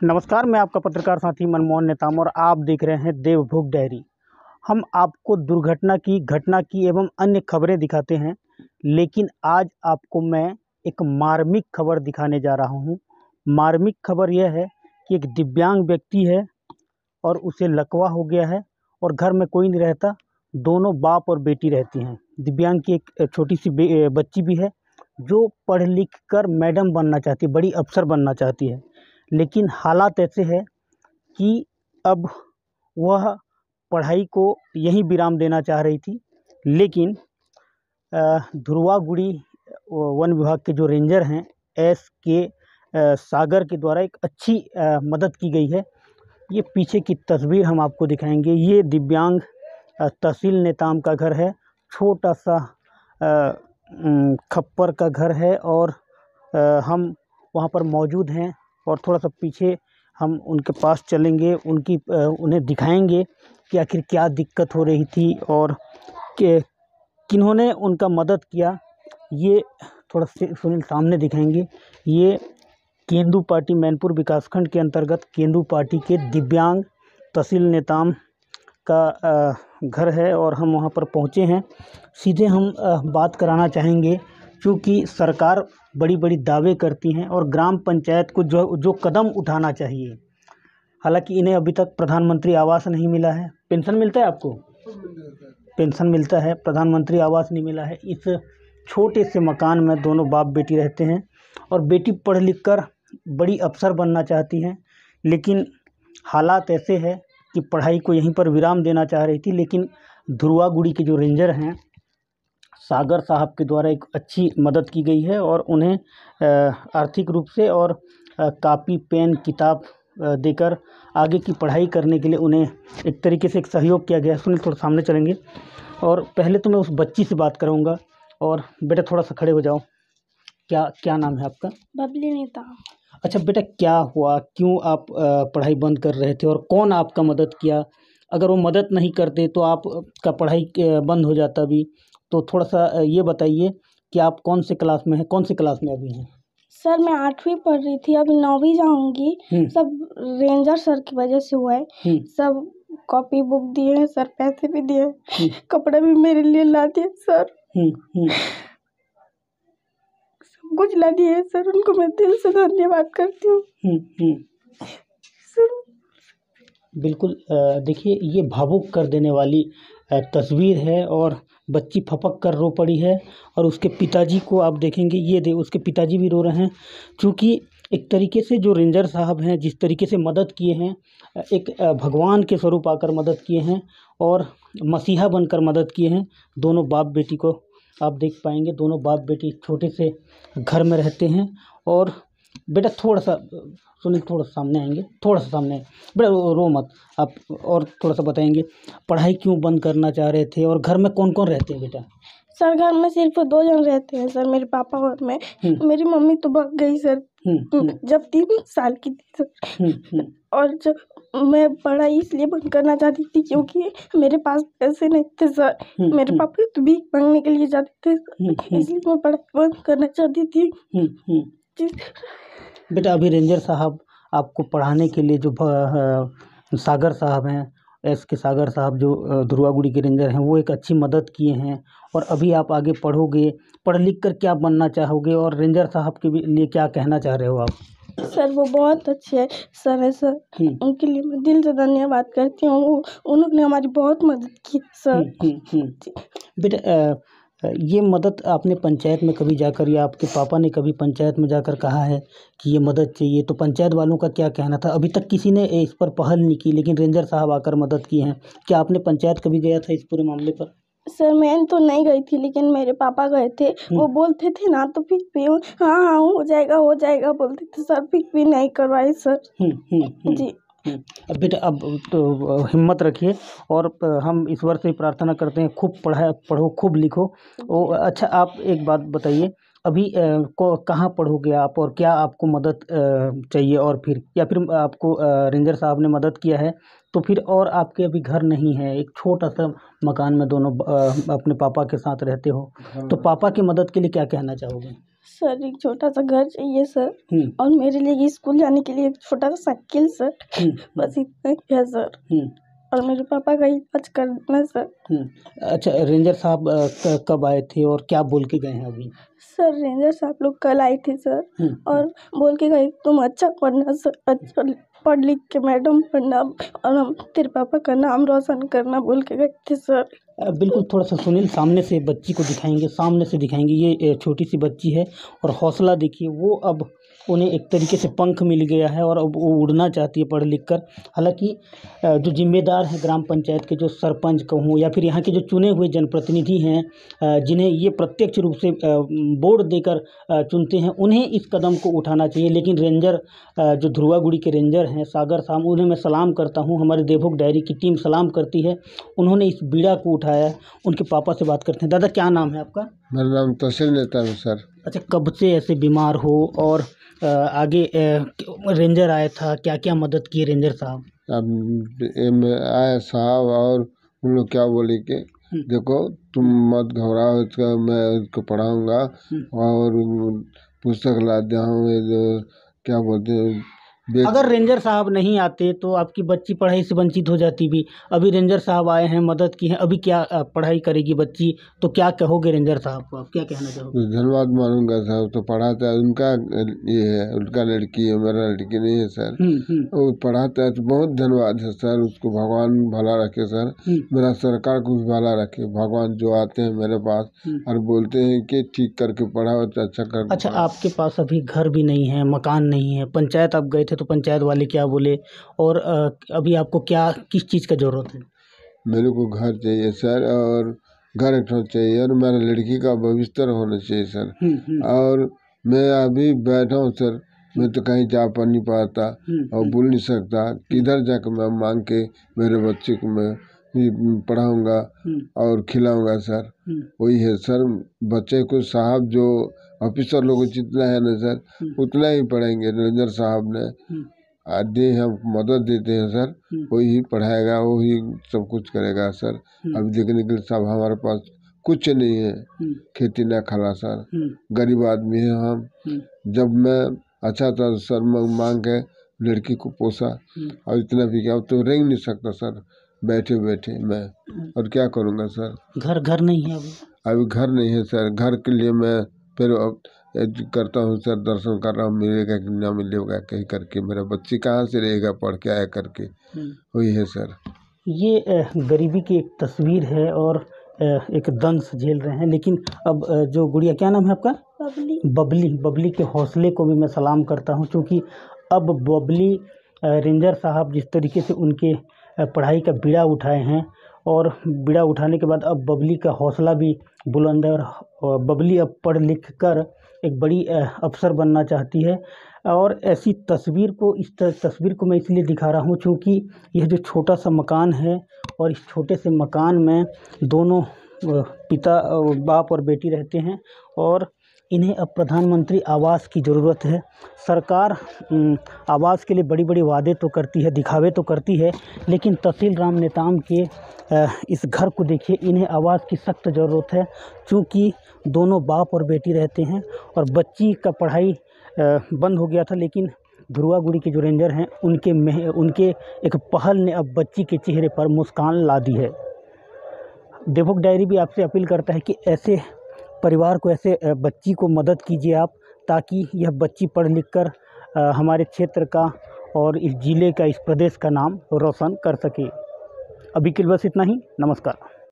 नमस्कार, मैं आपका पत्रकार साथी मनमोहन नेताम और आप देख रहे हैं देवभोग डायरी। हम आपको दुर्घटना की, घटना की एवं अन्य खबरें दिखाते हैं, लेकिन आज आपको मैं एक मार्मिक खबर दिखाने जा रहा हूं। मार्मिक खबर यह है कि एक दिव्यांग व्यक्ति है और उसे लकवा हो गया है और घर में कोई नहीं रहता, दोनों बाप और बेटी रहती हैं। दिव्यांग की एक छोटी सी बच्ची भी है जो पढ़ लिख कर मैडम बनना चाहती है, बड़ी अफसर बनना चाहती है। लेकिन हालात ऐसे है कि अब वह पढ़ाई को यहीं विराम देना चाह रही थी, लेकिन धुर्वागुड़ी वन विभाग के जो रेंजर हैं के सागर के द्वारा एक अच्छी मदद की गई है। ये पीछे की तस्वीर हम आपको दिखाएंगे। ये दिव्यांग तहसील नेताम का घर है, छोटा सा खप्पर का घर है और हम वहाँ पर मौजूद हैं और थोड़ा सा पीछे हम उनके पास चलेंगे, उन्हें दिखाएंगे कि आखिर क्या दिक्कत हो रही थी और किन्होंने उनका मदद किया। ये थोड़ा सुनील सामने दिखाएंगे। ये केंदू पार्टी मैनपुर विकासखंड के अंतर्गत केंदू पार्टी के दिव्यांग तहसील नेताम का घर है और हम वहाँ पर पहुँचे हैं। सीधे हम बात कराना चाहेंगे, क्योंकि सरकार बड़ी बड़ी दावे करती हैं और ग्राम पंचायत को जो कदम उठाना चाहिए। हालांकि इन्हें अभी तक प्रधानमंत्री आवास नहीं मिला है। पेंशन मिलता है आपको? पेंशन मिलता है, प्रधानमंत्री आवास नहीं मिला है। इस छोटे से मकान में दोनों बाप बेटी रहते हैं और बेटी पढ़ लिख कर बड़ी अफसर बनना चाहती हैं, लेकिन हालात ऐसे है कि पढ़ाई को यहीं पर विराम देना चाह रही थी। लेकिन धुर्वागुड़ी के जो रेंजर हैं सागर साहब के द्वारा एक अच्छी मदद की गई है और उन्हें आर्थिक रूप से और कापी पेन किताब देकर आगे की पढ़ाई करने के लिए उन्हें एक तरीके से एक सहयोग किया गया। सुनील थोड़ा सामने चलेंगे और पहले तो मैं उस बच्ची से बात करूंगा। और बेटा थोड़ा सा खड़े हो जाओ। क्या नाम है आपका? बबली नेता। अच्छा बेटा, क्या हुआ, क्यों आप पढ़ाई बंद कर रहे थे और कौन आपका मदद किया? अगर वो मदद नहीं करते तो आपका पढ़ाई बंद हो जाता भी। तो थोड़ा सा ये बताइए कि आप कौन से क्लास में हैं, कौन से क्लास में अभी हैं? सर मैं 8वीं पढ़ रही थी, अभी 9वीं जाऊंगी। सब रेंजर सर की वजह से हुआ है। सब कॉपी बुक दिए हैं सर, पैसे भी दिए, कपड़े भी मेरे लिए ला दिए सर, सब कुछ ला दिए सर। उनको मैं दिल से धन्यवाद करती हूँ सर। बिल्कुल, देखिए ये भावुक कर देने वाली तस्वीर है और बच्ची फपक कर रो पड़ी है और उसके पिताजी को आप देखेंगे, उसके पिताजी भी रो रहे हैं, क्योंकि एक तरीके से जो रेंजर साहब हैं जिस तरीके से मदद किए हैं, एक भगवान के स्वरूप आकर मदद किए हैं और मसीहा बनकर मदद किए हैं। दोनों बाप बेटी को आप देख पाएंगे, दोनों बाप बेटी छोटे से घर में रहते हैं। और बेटा थोड़ा सा सुनील, थोड़ा सामने आएंगे, थोड़ा सा सामने, बेटा रो मत आप। और थोड़ा सा बताएंगे पढ़ाई क्यों बंद करना चाह रहे थे और घर में कौन कौन रहते हैं बेटा? सर घर में सिर्फ 2 जन रहते हैं सर, मेरे पापा और मैं। मेरी मम्मी तो भाग गई सर जब 3 साल की थी सर। और जब मैं पढ़ाई इसलिए बंद करना चाहती थी क्योंकि मेरे पास पैसे नहीं थे सर। मेरे पापा तो भीख मांगने के लिए जाते थे, इसलिए मैं पढ़ाई बंद करना चाहती थी। बेटा अभी रेंजर साहब आपको पढ़ाने के लिए जो सागर साहब हैं, के सागर साहब जो धुर्वागुड़ी के रेंजर हैं, वो एक अच्छी मदद किए हैं और अभी आप आगे पढ़ोगे, पढ़ लिख कर क्या बनना चाहोगे और रेंजर साहब के लिए क्या कहना चाह रहे हो आप? सर वो बहुत अच्छे सर है सर, उनके लिए मैं दिल से धन्यवाद करती हूँ। उन्होंने हमारी बहुत मदद की सर। बेटा ये मदद आपने पंचायत में कभी जाकर या आपके पापा ने कभी पंचायत में जाकर कहा है कि ये मदद चाहिए, तो पंचायत वालों का क्या कहना था? अभी तक किसी ने इस पर पहल नहीं की, लेकिन रेंजर साहब आकर मदद की हैं। क्या आपने पंचायत कभी गया था इस पूरे मामले पर? सर मैं तो नहीं गई थी, लेकिन मेरे पापा गए थे। वो बोलते थे ना, तो फिर भी हाँ हो जाएगा बोलते थे सर, फिर भी नहीं करवाई सर। जी अब बेटा अब तो हिम्मत रखिए और हम ईश्वर से प्रार्थना करते हैं खूब पढ़ो, खूब लिखो। अच्छा आप एक बात बताइए, अभी कहाँ पढ़ोगे आप और क्या आपको मदद चाहिए? और फिर या फिर आपको रेंजर साहब ने मदद किया है तो फिर और आपके अभी घर नहीं है, एक छोटा सा मकान में दोनों अपने पापा के साथ रहते हो, तो पापा की मदद के लिए क्या कहना चाहोगे? सर एक छोटा सा घर चाहिए सर, और मेरे लिए स्कूल जाने के लिए एक छोटा सा साइकिल सर, बस इतना ही है सर। और मेरे पापा का इलाज करना सर। अच्छा, रेंजर साहब कब आए थे और क्या बोल के गए हैं अभी? सर रेंजर साहब लोग कल आए थे सर, और बोल के गए तुम अच्छा पढ़ना सर, अच्छा पढ़ लिख के मैडम बनना, और हम तेरे पापा का नाम रोशन करना बोल के गए थे सर। बिल्कुल, थोड़ा सा सुनील सामने से बच्ची को दिखाएंगे, सामने से दिखाएंगे। ये छोटी सी बच्ची है और हौसला देखिए, वो अब उन्हें एक तरीके से पंख मिल गया है और अब वो उड़ना चाहती है पढ़ लिख कर। हालांकि जो जिम्मेदार हैं ग्राम पंचायत के, जो सरपंच कहूँ या फिर यहाँ के जो चुने हुए जनप्रतिनिधि हैं, जिन्हें ये प्रत्यक्ष रूप से वोट देकर चुनते हैं, उन्हें इस कदम को उठाना चाहिए। लेकिन रेंजर जो ध्रुवागुड़ी के रेंजर हैं सागर साहब, उन्हें मैं सलाम करता हूँ, हमारे देवभोग डायरी की टीम सलाम करती है। उन्होंने इस बीड़ा को उठाया है। उनके पापा से बात करते हैं। दादा क्या नाम है आपका? मेरा नाम तहसील नेता है सर। अच्छा, कब से ऐसे बीमार हो और आगे रेंजर आया था, क्या क्या मदद की रेंजर साहब? अब आया साहब और उन लोग क्या बोले कि देखो तुम मत घबराओ, इसका मैं इसको पढ़ाऊँगा और पुस्तक ला जाऊँ, क्या बोलते हैं। अगर रेंजर साहब नहीं आते तो आपकी बच्ची पढ़ाई से वंचित हो जाती भी। अभी रेंजर साहब आए हैं, मदद की है, अभी क्या पढ़ाई करेगी बच्ची? तो क्या कहोगे रेंजर साहब को, आप क्या कहना चाहोगे? धन्यवाद मानूंगा साहब, तो पढ़ाता है, उनका ये है, उनका लड़की है, मेरा लड़की नहीं है सर। वो पढ़ाता है तो बहुत धन्यवाद है सर, उसको भगवान भला रखे सर। मेरा सरकार को भी भला रखे भगवान। जो आते हैं मेरे पास और बोलते हैं कि ठीक करके पढ़ाओ तो अच्छा कर। अच्छा, आपके पास अभी घर भी नहीं है, मकान नहीं है, पंचायत आप गए थे तो पंचायत वाले क्या बोले, और अभी आपको क्या किस चीज़ का ज़रूरत है? मेरे को घर चाहिए सर, और घर एक चाहिए, और मेरा लड़की का भविष्य होना चाहिए सर। और मैं अभी बैठा हूँ सर, मैं तो कहीं जा पा नहीं पाता और बोल नहीं सकता, किधर जाकर मैं मांग के मेरे बच्चे को मैं पढ़ाऊँगा और खिलाऊँगा सर। वही है सर, बच्चे को साहब जो ऑफिसर लोग जितना है ना सर, उतना ही पढ़ाएंगे। रेंजर साहब ने आदि हम मदद देते हैं सर, वही पढ़ाएगा, वही सब कुछ करेगा सर। अब देखने के लिए सब हमारे पास कुछ नहीं है, खेती न खला सर, गरीब आदमी है हम। जब मैं अच्छा था सर, मांग के लड़की को पोसा, और इतना भी क्या, तो रेंग नहीं सकता सर बैठे बैठे मैं, और क्या करूँगा सर। घर नहीं है अभी घर नहीं है सर। घर के लिए मैं फिर करता हूँ सर, दर्शन कर रहा हूँ, मिलेगा कि ना मिलेगा कहीं करके। मेरा बच्ची कहाँ से रहेगा पढ़ के आया करके, वही है सर। ये गरीबी की एक तस्वीर है और एक दंश झेल रहे हैं। लेकिन अब जो गुड़िया, क्या नाम है आपका? बबली के हौसले को भी मैं सलाम करता हूँ, क्योंकि अब बबली रेंजर साहब जिस तरीके से उनके पढ़ाई का बीड़ा उठाए हैं, और बीड़ा उठाने के बाद अब बबली का हौसला भी बुलंद है, और बबली अब पढ़ लिख कर एक बड़ी अफसर बनना चाहती है। और ऐसी तस्वीर को, इस तस्वीर को मैं इसलिए दिखा रहा हूँ क्योंकि यह जो छोटा सा मकान है, और इस छोटे से मकान में दोनों पिता, बाप और बेटी रहते हैं, और इन्हें अब प्रधानमंत्री आवास की ज़रूरत है। सरकार आवास के लिए बड़ी बड़ी वादे तो करती है, दिखावे तो करती है, लेकिन तहसील राम नेताम के इस घर को देखिए, इन्हें आवास की सख्त ज़रूरत है, क्योंकि दोनों बाप और बेटी रहते हैं। और बच्ची का पढ़ाई बंद हो गया था, लेकिन ध्रुवागुड़ी के जो रेंजर हैं, उनके एक पहल ने अब बच्ची के चेहरे पर मुस्कान ला दी है। देवभोग डायरी भी आपसे अपील करता है कि ऐसे परिवार को, ऐसे बच्ची को मदद कीजिए आप, ताकि यह बच्ची पढ़ लिख कर हमारे क्षेत्र का और इस ज़िले का, इस प्रदेश का नाम रोशन कर सके। अभी के लिए बस इतना ही। नमस्कार।